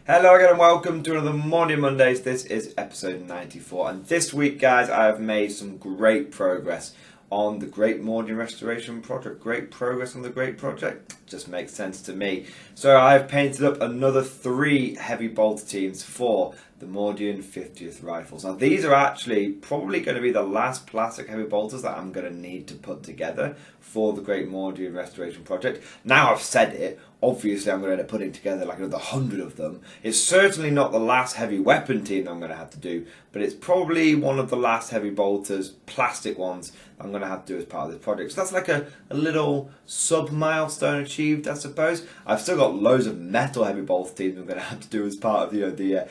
Hello again and welcome to another Mordian Mondays. This is episode 94 and this week, guys, I have made some great progress on the Great Mordian Restoration Project. Great progress on the Great Project? Just makes sense to me. So I've painted up another 3 heavy bolter teams for the Mordian 50th Rifles. Now these are actually probably going to be the last plastic heavy bolters that I'm going to need to put together for the Great Mordian Restoration Project. Now I've said it, obviously I'm going to end up putting together like another 100 of them. It's certainly not the last heavy weapon team that I'm going to have to do, but it's probably one of the last heavy bolters, plastic ones, I'm going to have to do as part of this project. So that's like a little sub-milestone achieved, I suppose. I've still got loads of metal heavy bolter teams I'm going to have to do as part of the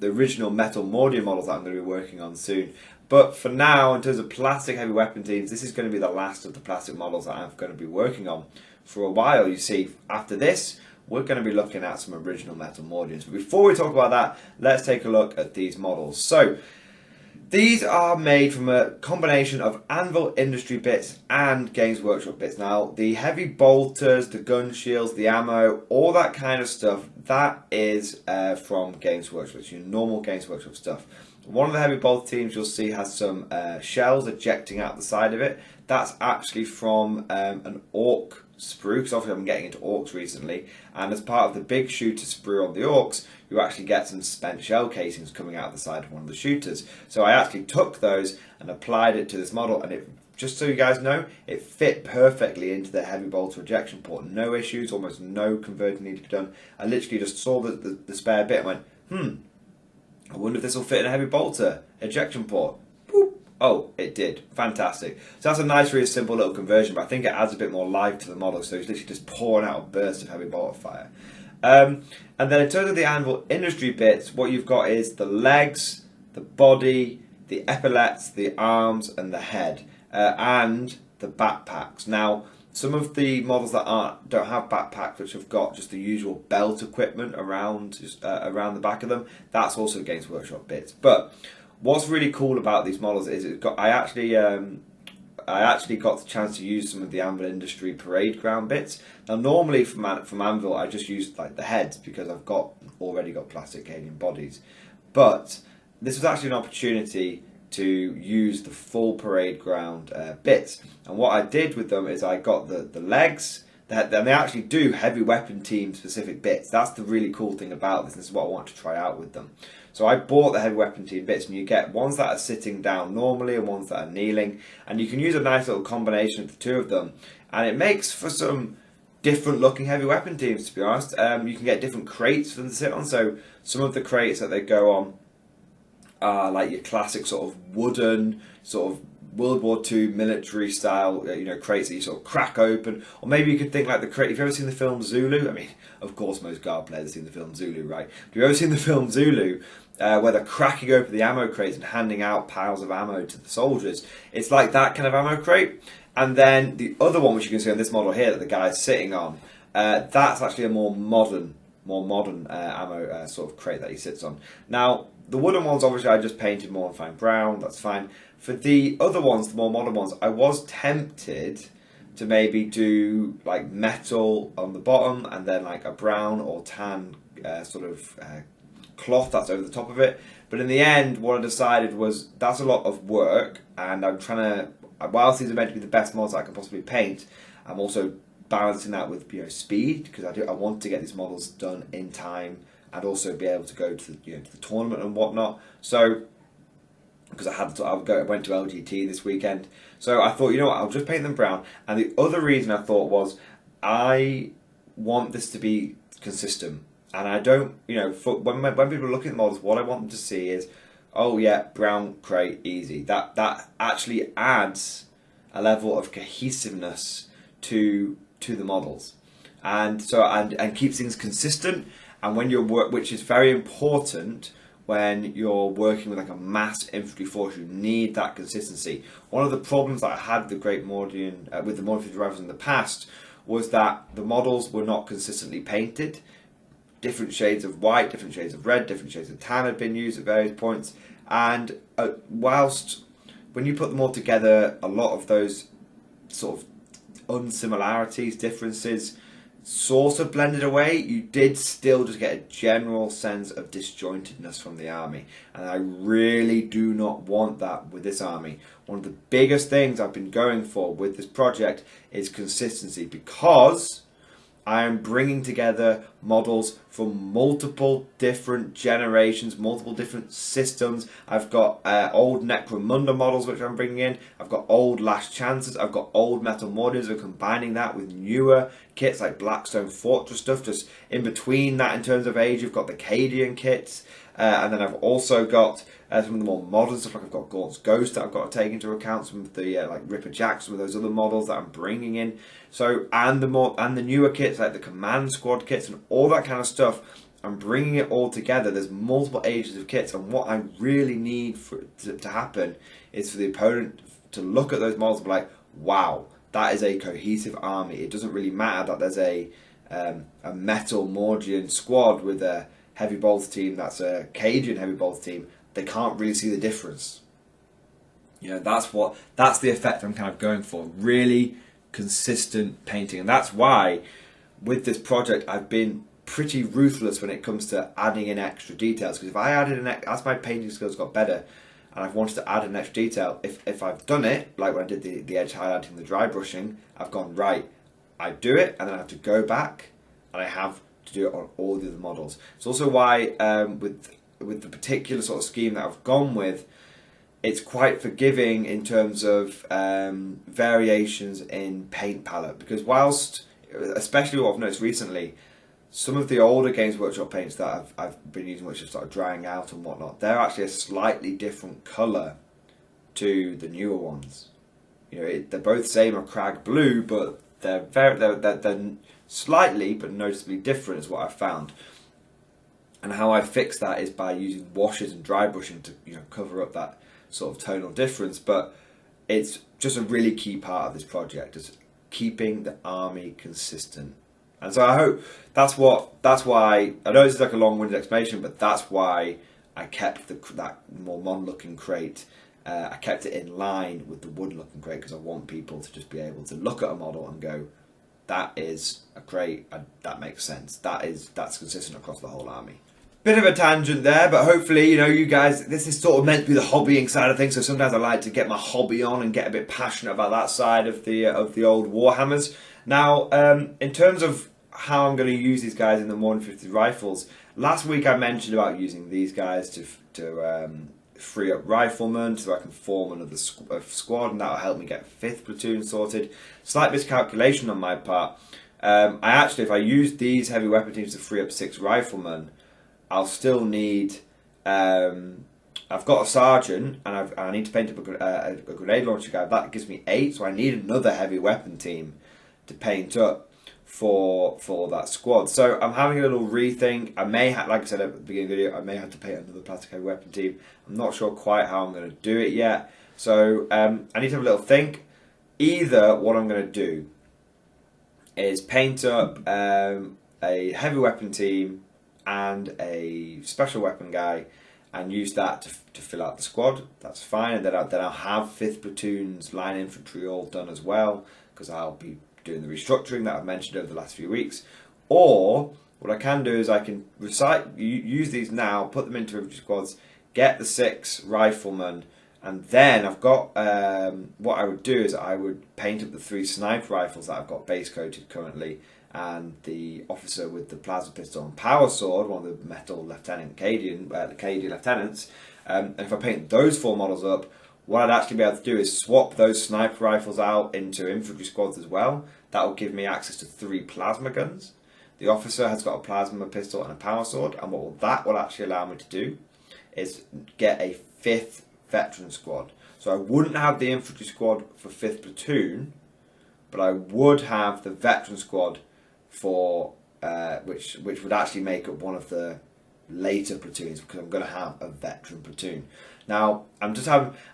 original metal Mordian models that I'm going to be working on soon. But for now, in terms of plastic heavy weapon teams, this is going to be the last of the plastic models that I'm going to be working on for a while. You see, after this, we're going to be looking at some original metal Mordians. But before we talk about that, let's take a look at these models. So, these are made from a combination of Anvil Industry bits and Games Workshop bits. Now, the heavy bolters, the gun shields, the ammo, all that kind of stuff, that is from Games Workshop. It's your normal Games Workshop stuff. One of the heavy bolter teams you'll see has some shells ejecting out the side of it. That's actually from an orc sprue, because obviously I've been getting into orcs recently, and as part of the big shooter sprue on the orcs, you actually get some spent shell casings coming out the side of one of the shooters. So I actually took those and applied it to this model, and it, just so you guys know, it fit perfectly into the heavy bolter ejection port. No issues, almost no converting needed to be done. I literally just saw the spare bit and went, I wonder if this will fit in a heavy bolter ejection port. Boop. Oh, it did. Fantastic. So that's a nice, really simple little conversion, but I think it adds a bit more life to the model, so it's literally just pouring out a burst of heavy bolter fire. And then in terms of the Anvil Industry bits, what you've got is the legs, the body, the epaulets, the arms, and the head, and the backpacks. Now, some of the models that don't have backpacks, which have got just the usual belt equipment around the back of them, that's also Games Workshop bits. But what's really cool about these models is I actually got the chance to use some of the Anvil Industry parade ground bits. Now normally from Anvil I just use like the heads because I've already got plastic alien bodies, but this was actually an opportunity to use the full parade ground bits. And what I did with them is I got the legs, and they actually do heavy weapon team specific bits. That's the really cool thing about this. This is what I want to try out with them. So I bought the heavy weapon team bits, and you get ones that are sitting down normally and ones that are kneeling, and you can use a nice little combination of the two of them, and it makes for some different looking heavy weapon teams, to be honest. You can get different crates for them to sit on. So some of the crates that they go on like your classic sort of wooden, sort of World War II military style, crates that you sort of crack open. Or maybe you could think like the crate. Have you ever seen the film Zulu? I mean, of course, most Guard players have seen the film Zulu, right? Have you ever seen the film Zulu, where they're cracking open the ammo crates and handing out piles of ammo to the soldiers? It's like that kind of ammo crate. And then the other one, which you can see on this model here that the guy's sitting on, that's actually a more modern ammo sort of crate that he sits on. Now, the wooden ones, obviously, I just painted more and fine brown. That's fine. For the other ones, the more modern ones, I was tempted to maybe do like metal on the bottom and then like a brown or tan cloth that's over the top of it. But in the end, what I decided was that's a lot of work, and I'm trying to, whilst these are meant to be the best models I can possibly paint, I'm also balancing that with speed, because I want to get these models done in time and also be able to go to the tournament and whatnot. So because I went to LGT this weekend, so I thought, I'll just paint them brown. And the other reason I thought was I want this to be consistent, and I don't when people are looking at the models, what I want them to see is, oh yeah, brown crate, easy. That actually adds a level of cohesiveness to the models, and so and keeps things consistent. And when which is very important when you're working with like a mass infantry force, you need that consistency. One of the problems that I had with the Great Mordian, with the Mordian Rifles in the past, was that the models were not consistently painted. Different shades of white, different shades of red, different shades of tan had been used at various points, and whilst when you put them all together, a lot of those sort of unsimilarities, differences, sort of blended away, you did still just get a general sense of disjointedness from the army. And I really do not want that with this army. One of the biggest things I've been going for with this project is consistency, because I am bringing together models from multiple different generations, multiple different systems. I've got old Necromunda models which I'm bringing in. I've got old Last Chances. I've got old Metal Mordians. I'm combining that with newer kits like Blackstone Fortress stuff. Just in between that in terms of age, you've got the Cadian kits. And then I've also got some of the more modern stuff, like I've got Gaunt's Ghost that I've got to take into account, some of the like Ripper Jacks, some of those other models that I'm bringing in. So and the newer kits like the Command Squad kits and all that kind of stuff, I'm bringing it all together. There's multiple ages of kits, and what I really need for it to happen is for the opponent to look at those models and be like, wow, that is a cohesive army. It doesn't really matter that there's a Metal Mordian squad with a heavy bolter team that's a Cajun heavy bolter team. They can't really see the difference. You know, that's the effect I'm kind of going for. Really consistent painting, and that's why with this project I've been pretty ruthless when it comes to adding in extra details. Because if I added as my painting skills got better, and I've wanted to add an extra detail, if I've done it like when I did the edge highlighting, the dry brushing, I've gone right. I do it, and then I have to go back, and I have to do it on all the other models. It's also why with the particular sort of scheme that I've gone with, it's quite forgiving in terms of variations in paint palette, because whilst, especially what I've noticed recently, some of the older Games Workshop paints that I've been using, which have started drying out and whatnot, they're actually a slightly different colour to the newer ones. You know, they're both same or crag blue, but they're slightly but noticeably different is what I've found. And how I fix that is by using washes and dry brushing to, you know, cover up that sort of tonal difference. But it's just a really key part of this project, is keeping the army consistent. And so I hope that's why, I know this is like a long-winded explanation, but that's why I kept that more modern-looking crate. I kept it in line with the wood-looking crate, because I want people to just be able to look at a model and go, that is a crate, that makes sense. That's consistent across the whole army. Bit of a tangent there, but hopefully, you know, you guys, this is sort of meant to be the hobbying side of things, so sometimes I like to get my hobby on and get a bit passionate about that side of the old Warhammers. Now, in terms of how I'm going to use these guys in the Mordian 50 rifles, last week I mentioned about using these guys to free up riflemen so I can form another squad, and that'll help me get 5th platoon sorted. Slight miscalculation on my part. If I use these heavy weapon teams to free up 6 riflemen, I'll still need. I've got a sergeant, and I need to paint up a grenade launcher guy. That gives me 8, so I need another heavy weapon team to paint up for that squad. So I'm having a little rethink. I may have, like I said at the beginning of the video, I may have to paint another plastic heavy weapon team. I'm not sure quite how I'm going to do it yet. So I need to have a little think. Either what I'm going to do is paint up a heavy weapon team and a special weapon guy, and use that to fill out the squad. That's fine, and then I'll have 5th platoon's line infantry all done as well, because I'll be doing the restructuring that I've mentioned over the last few weeks. Or what I can do is I can use these now, put them into infantry squads, get the 6 riflemen, and then I've got what I would do is I would paint up the 3 sniper rifles that I've got base coated currently, and the officer with the plasma pistol and power sword, one of the metal lieutenant Cadian lieutenants. And if I paint those 4 models up, what I'd actually be able to do is swap those sniper rifles out into infantry squads as well. That will give me access to 3 plasma guns. The officer has got a plasma pistol and a power sword, and what that will actually allow me to do is get a 5th veteran squad. So I wouldn't have the infantry squad for 5th platoon, but I would have the veteran squad for which would actually make up one of the later platoons, because I'm going to have a veteran platoon. Now I'm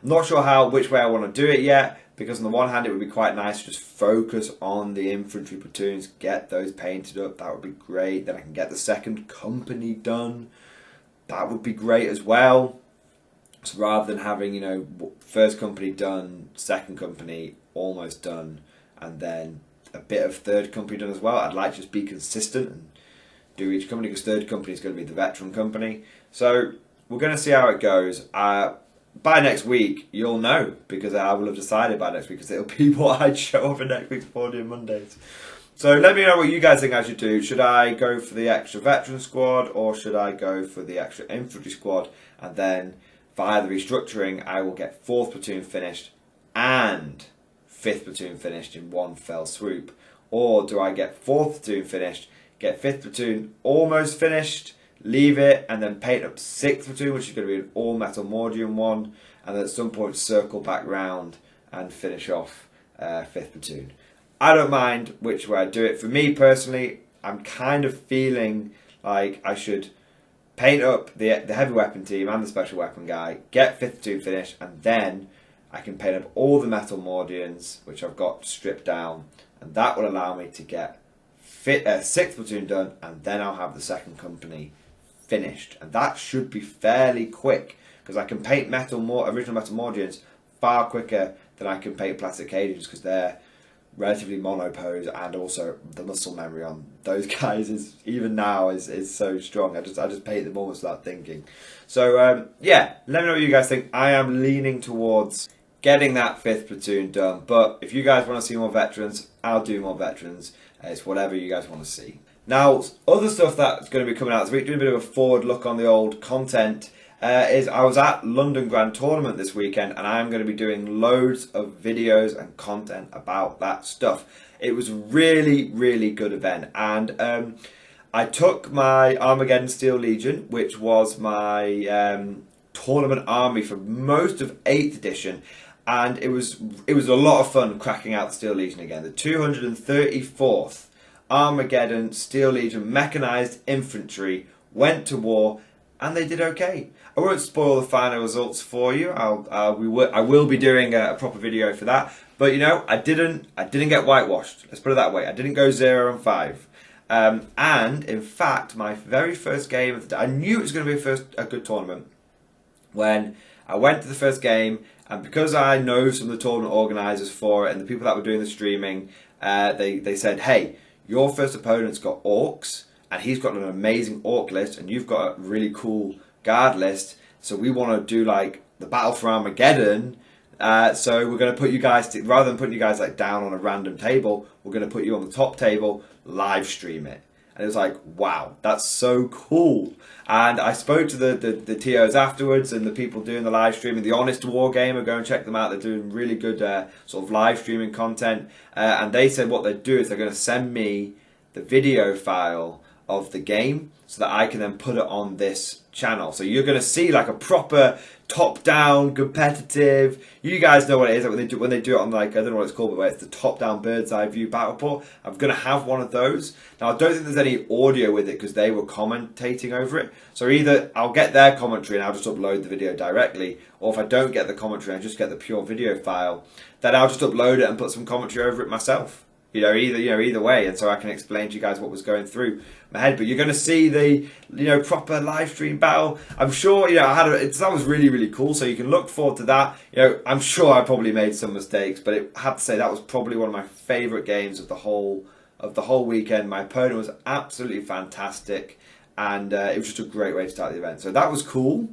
not sure which way I want to do it yet, because on the one hand it would be quite nice to just focus on the infantry platoons, get those painted up. That would be great. Then I can get the 2nd company done. That would be great as well. So rather than having, you know, 1st company done, 2nd company almost done, and then a bit of third company done as well. I'd like to just be consistent and do each company, because third company is going to be the veteran company. So we're going to see how it goes. By next week, you'll know, because I will have decided by next week, because it'll be what I'd show up in next week's Mordian Mondays. So let me know what you guys think I should do. Should I go for the extra veteran squad, or should I go for the extra infantry squad, and then via the restructuring I will get 4th platoon finished and 5th platoon finished in one fell swoop? Or do I get 4th platoon finished, get 5th platoon almost finished, leave it, and then paint up 6th platoon, which is going to be an all metal Mordian one, and then at some point circle back round and finish off 5th platoon? I don't mind which way I do it. For me personally, I'm kind of feeling like I should paint up the heavy weapon team and the special weapon guy, get 5th platoon finished, and then I can paint up all the metal Mordians, which I've got stripped down, and that will allow me to get 6th platoon done, and then I'll have the second company finished. And that should be fairly quick, because I can paint original metal Mordians far quicker than I can paint plastic Cajuns, because they're relatively monopose, and also the muscle memory on those guys is even now is so strong. I just paint them almost without thinking. So yeah, let me know what you guys think. I am leaning towards getting that 5th platoon done, but if you guys want to see more veterans, I'll do more veterans. It's whatever you guys want to see. Now, other stuff that's going to be coming out this week, doing a bit of a forward look on the old content, is I was at London Grand Tournament this weekend, and I'm going to be doing loads of videos and content about that stuff. It was a really, really good event, and I took my Armageddon Steel Legion, which was my tournament army for most of 8th edition, and it was a lot of fun cracking out the Steel Legion again. The 234th Armageddon Steel Legion Mechanized Infantry went to war, and they did okay. I won't spoil the final results for you. I will be doing a proper video for that. But you know, I didn't get whitewashed. Let's put it that way. I didn't go 0-5. And in fact, my very first game of the day, I knew it was going to be a good tournament when I went to the first game, and because I know some of the tournament organisers for it and the people that were doing the streaming, they said, hey, your first opponent's got orcs, and he's got an amazing orc list, and you've got a really cool guard list, so we want to do like the Battle for Armageddon, so we're going to put you guys, rather than putting you guys like down on a random table, we're going to put you on the top table, live stream it. And it was like, wow, that's so cool. And I spoke to the TOs afterwards, and the people doing the live streaming, the Honest Wargamer, go and check them out. They're doing really good sort of live streaming content. And they said what they'd do is they're going to send me the video file of the game so that I can then put it on this channel. So you're going to see like a proper top-down competitive. You guys know what it is, like when they do it on, like, I don't know what it's called, but where it's the top-down bird's eye view battle report. I'm going to have one of those. Now I don't think there's any audio with it because they were commentating over it. So either I'll get their commentary and I'll just upload the video directly, or if I don't get the commentary and I just get the pure video file, then I'll just upload it and put some commentary over it myself. Either way, and so I can explain to you guys what was going through my head. But you're going to see the proper live stream battle. I'm sure that was really, really cool. So you can look forward to that. I'm sure I probably made some mistakes, but I have to say that was probably one of my favourite games of the whole weekend. My opponent was absolutely fantastic, and it was just a great way to start the event. So that was cool.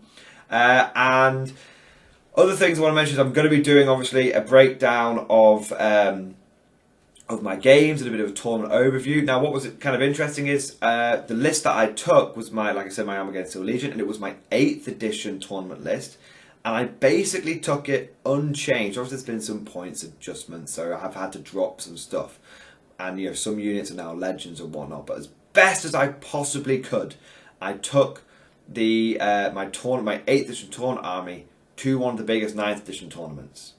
And other things I want to mention is I'm going to be doing obviously a breakdown of my games and a bit of a tournament overview. Now, what was kind of interesting is the list that I took was my Armageddon Steel Legion, and it was my 8th edition tournament list. And I basically took it unchanged. Obviously, there's been some points adjustments, so I've had to drop some stuff. And some units are now legends and whatnot. But as best as I possibly could, I took my 8th edition tournament army to one of the biggest 9th edition tournaments.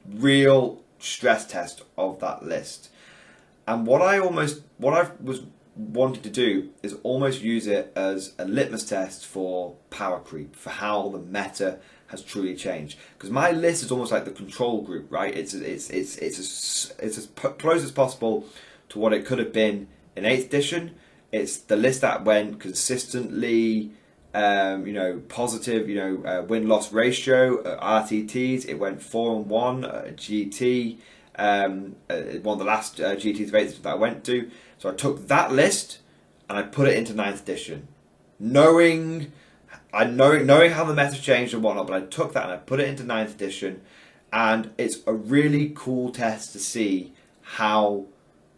Real stress test of that list. And what I was wanting to do is almost use it as a litmus test for power creep, for how the meta has truly changed. Because my list is almost like the control group, right? It's as close as possible to what it could have been in 8th edition. It's the list that went consistently positive, win-loss ratio, RTTs. It went 4-1, GT, one of the last GT debates that I went to. So I took that list and I put it into 9th edition, knowing how the meta changed and whatnot. But I took that and I put it into 9th edition, and it's a really cool test to see how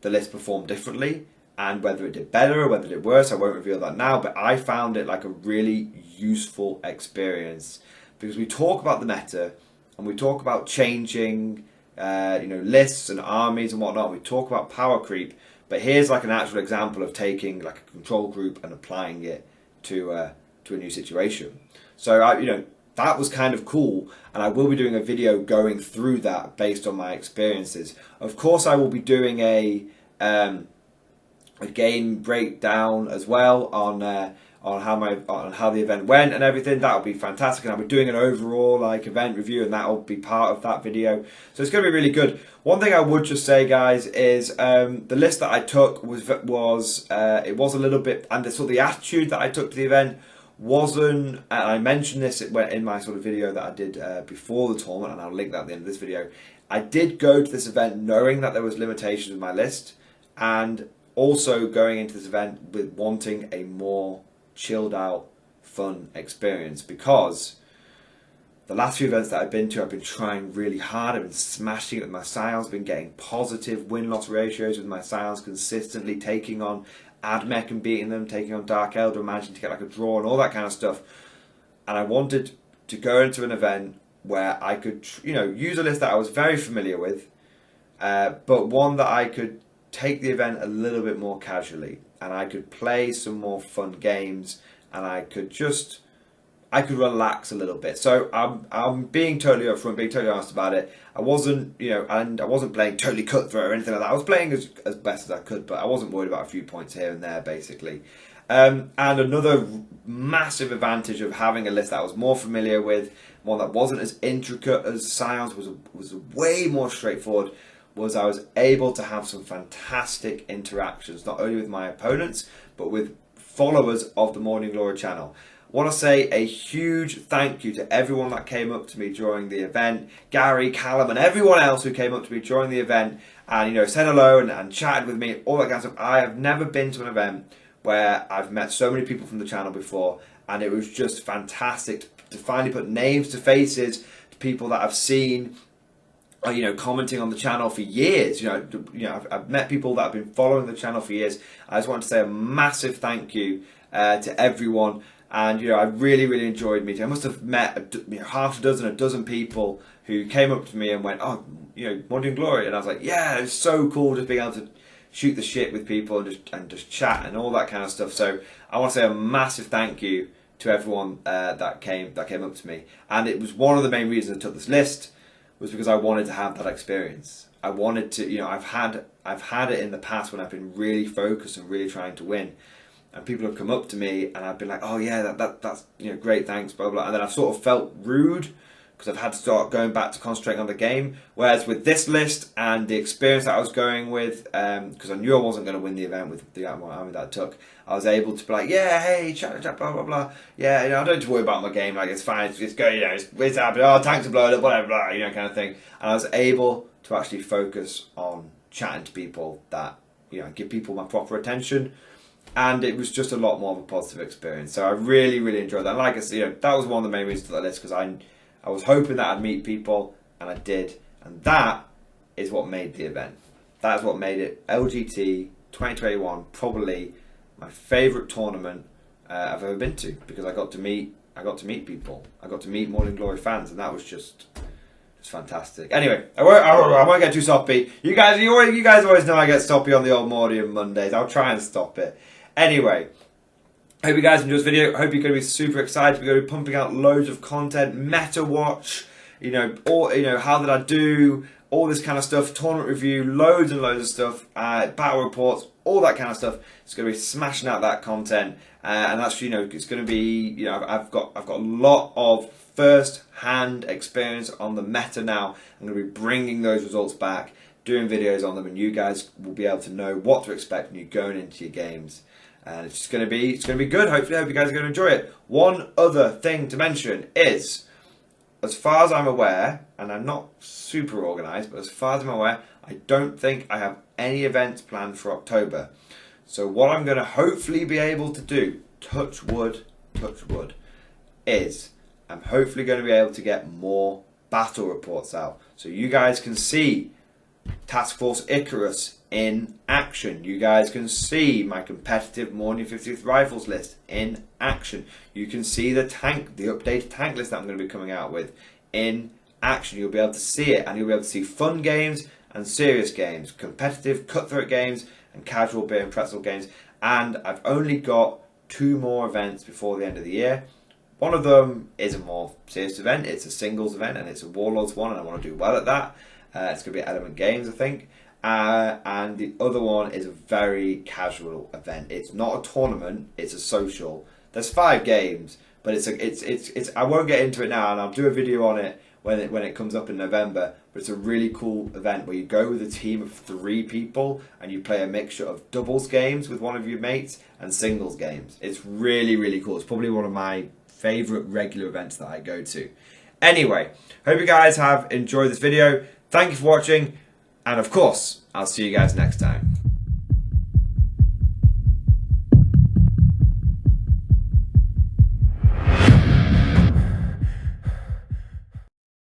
the list performed differently and whether it did better or whether it did worse. I won't reveal that now, but I found it like a really useful experience, because we talk about the meta and we talk about changing lists and armies and whatnot. We talk about power creep, but here's like an actual example of taking like a control group and applying it to a new situation. So that was kind of cool, and I will be doing a video going through that based on my experiences. Of course, I will be doing a game breakdown as well on how the event went and everything. That will be fantastic, and I'll be doing an overall like event review, and that will be part of that video. So it's going to be really good. One thing I would just say, guys, is the list that I took was it was a little bit, and the sort of the attitude that I took to the event wasn't, and I mentioned this in my sort of video that I did before the tournament, and I'll link that at the end of this video. I did go to this event knowing that there was limitations with my list, and also going into this event with wanting a more chilled out, fun experience, because the last few events that I've been to, I've been trying really hard. I've been smashing it with my scions, been getting positive win-loss ratios with my scions consistently, taking on Admech and beating them, taking on Dark Elder, managing to get like a draw and all that kind of stuff. And I wanted to go into an event where I could, use a list that I was very familiar with, but one that I could take the event a little bit more casually, and I could play some more fun games, and I could relax a little bit. So I'm being totally upfront, being totally honest about it. I wasn't, and I wasn't playing totally cutthroat or anything like that. I was playing as best as I could, but I wasn't worried about a few points here and there, basically. And another massive advantage of having a list that I was more familiar with, one that wasn't as intricate as Scions, was way more straightforward, was I was able to have some fantastic interactions, not only with my opponents, but with followers of the Morning Glory channel. I want to say a huge thank you to everyone that came up to me during the event, Gary, Callum, and everyone else who came up to me during the event and said hello and chatted with me, all that kind of stuff. I have never been to an event where I've met so many people from the channel before, and it was just fantastic to finally put names to faces to people that I've seen, commenting on the channel for years. I've met people that have been following the channel for years. I just want to say a massive thank you to everyone. And I really, really enjoyed meeting. I must have met half a dozen people who came up to me and went, "Oh, Mordian Glory," and I was like, "Yeah, it's so cool just being able to shoot the shit with people and just chat and all that kind of stuff." So I want to say a massive thank you to everyone that came up to me. And it was one of the main reasons I took this list, was because I wanted to have that experience. I wanted to, I've had it in the past when I've been really focused and really trying to win. And people have come up to me and I've been like, "Oh yeah, that's great, thanks, blah blah." And then I've sort of felt rude because I've had to start going back to concentrating on the game. Whereas with this list and the experience that I was going with, because I knew I wasn't going to win the event with the army that I took, I was able to be like, "Yeah, hey, chat, blah blah blah. Yeah, I don't need to worry about my game. Like it's fine. It's go, it's happening. Oh, tanks are blowing up, whatever, blah, kind of thing." And I was able to actually focus on chatting to people that give people my proper attention. And it was just a lot more of a positive experience. So I really, really enjoyed that. And like I said, that was one of the main reasons for that list, because I was hoping that I'd meet people, and I did. And that is what made the event. That's what made it LGT 2021 probably my favourite tournament I've ever been to, because I got to meet people. I got to meet Morning Glory fans, and that was just fantastic. Anyway, I won't get too soppy. You guys always know I get soppy on the old Mordian Mondays. I'll try and stop it. Anyway, hope you guys enjoyed this video. Hope you're going to be super excited. We're going to be pumping out loads of content, meta watch, how did I do, all this kind of stuff, tournament review, loads and loads of stuff, battle reports, all that kind of stuff. It's going to be smashing out that content, and that's it's going to be I've got a lot of first-hand experience on the meta now. I'm going to be bringing those results back, doing videos on them, and you guys will be able to know what to expect when you're going into your games. And it's going to be good. Hopefully, I hope you guys are going to enjoy it. One other thing to mention is, as far as I'm aware, and I'm not super organised, but as far as I'm aware, I don't think I have any events planned for October. So what I'm going to hopefully be able to do, touch wood, is I'm hopefully going to be able to get more battle reports out. So you guys can see Task Force Icarus in action. You guys can see my competitive Mordian 50th Rifles list in action. You can see the updated tank list that I'm going to be coming out with in action. You'll be able to see it, and you'll be able to see fun games and serious games, competitive cutthroat games and casual beer and pretzel games. And I've only got 2 more events before the end of the year. One of them is a more serious event. It's a singles event, and it's a Warlords one, and I want to do well at that. It's going to be Element Games, I think. And the other one is a very casual event. It's not a tournament, it's a social. There's 5 games, but it's I won't get into it now, and I'll do a video on it when it comes up in November. But it's a really cool event where you go with a team of 3 people and you play a mixture of doubles games with one of your mates and singles games. It's really, really cool. It's probably one of my favourite regular events that I go to. Anyway, hope you guys have enjoyed this video. Thank you for watching, and of course, I'll see you guys next time.